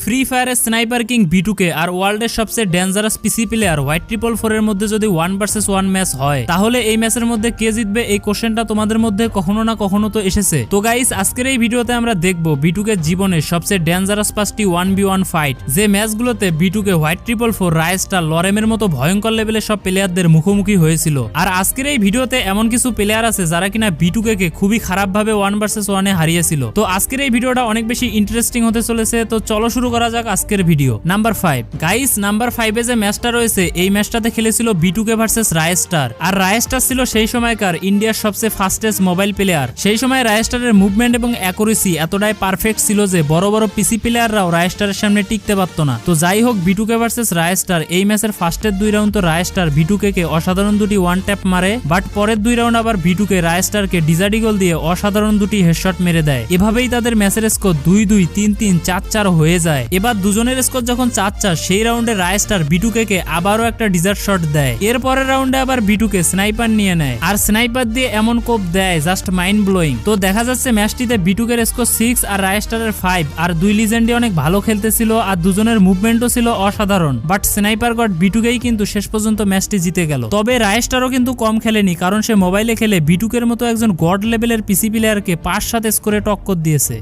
Free ফায়ারের sniper king বিটুকে আর ওয়ার্ল্ডের সবচেয়ে ডেঞ্জারাস পিসি প্লেয়ার হোয়াইট 444 এর মধ্যে যদি 1 ভার্সেস 1 ম্যাচ হয় তাহলে এই ম্যাচের মধ্যে কে জিতবে এই কোশ্চেনটা তোমাদের মধ্যে কখনো না কখনো তো এসেছে। তো গাইস আজকের এই ভিডিওতে আমরা দেখব বিটুকে জীবনের সবচেয়ে ডেঞ্জারাস 5টি 1v1 ফাইট, যে ম্যাচগুলোতে বিটুকে হোয়াইট 444 রায়স্টার লরেমের মতো ভয়ঙ্কর লেভেলের সব প্লেয়ারদের মুখোমুখি হয়েছিল। আর আজকের এই ভিডিওতে এমন কিছু প্লেয়ার আছে যারা কিনা বিটুকে খুবই খারাপ ভাবে 1 ভার্সেস 1 এ হারিয়েছিল। তো আজকের এই ভিডিওটা অনেক বেশি ইন্টারেস্টিং হতে চলেছে। তো চলো শুরু করা যাক আজকের ভিডিও। নাম্বার 5 গাইস, নাম্বার 5 এ যে ম্যাচটা রয়েছে এই ম্যাচটাতে খেলেছিল বিটুকে ভার্সেস রায়স্টার। আর রায়স্টার ছিল সেই সময়কার ইন্ডিয়ার সবচেয়ে ফাস্টেস্ট মোবাইল প্লেয়ার। সেই সময় রায়স্টারের মুভমেন্ট এবং অ্যাকুরেসি এতটাই পারফেক্ট ছিল যে বড় বড় পিসি প্লেয়াররাও রায়স্টারের সামনে টিকতে পারতো না। তো যাই হোক, বিটুকে ভার্সেস রায়স্টার এই ম্যাচের ফার্স্টের 2 রাউন্ড তো রায়স্টার বিটুকে অসাধারণ দুটি ওয়ান ট্যাপ মারে, বাট পরের 2 রাউন্ড আবার বিটুকে রায়স্টারকে ডিজাডিগল দিয়ে অসাধারণ দুটি হেডশট মেরে দেয়। এভাবেই তাদের ম্যাচের স্কোর 2-2, 3-3, 4-4 হয়ে যায়। এবার দুজনের স্কোর যখন 4-4, সেই রাউন্ডে রায়স্টার বিটুকে আবারও একটা ডিজার্ট শট দেয়। এর পরের রাউন্ডে আবার বিটুকে স্নাইপার নিয়ে নেয় আর স্নাইপার দিয়ে এমন কোপ দেয় জাস্ট মাইন্ড ব্লোয়িং। তো দেখা যাচ্ছে ম্যাচটিতে বিটুকের স্কোর 6 আর রায়স্টারের 5, আর 2 লিজেন্ডই অনেক ভালো খেলতেছিল আর দুজনের মুভমেন্টও ছিল অসাধারণ। বাট স্নাইপার গড বিটুকেই কিন্তু শেষ পর্যন্ত ম্যাচটি জিতে গেল। তবে রায়স্টারও কিন্তু কম খেলেনি, কারণ সে মোবাইলে খেলে বিটুকের মতো একজন গড লেভেলের পিসি প্লেয়ারকে 5-7 স্কোরে টক্কর দিয়েছে।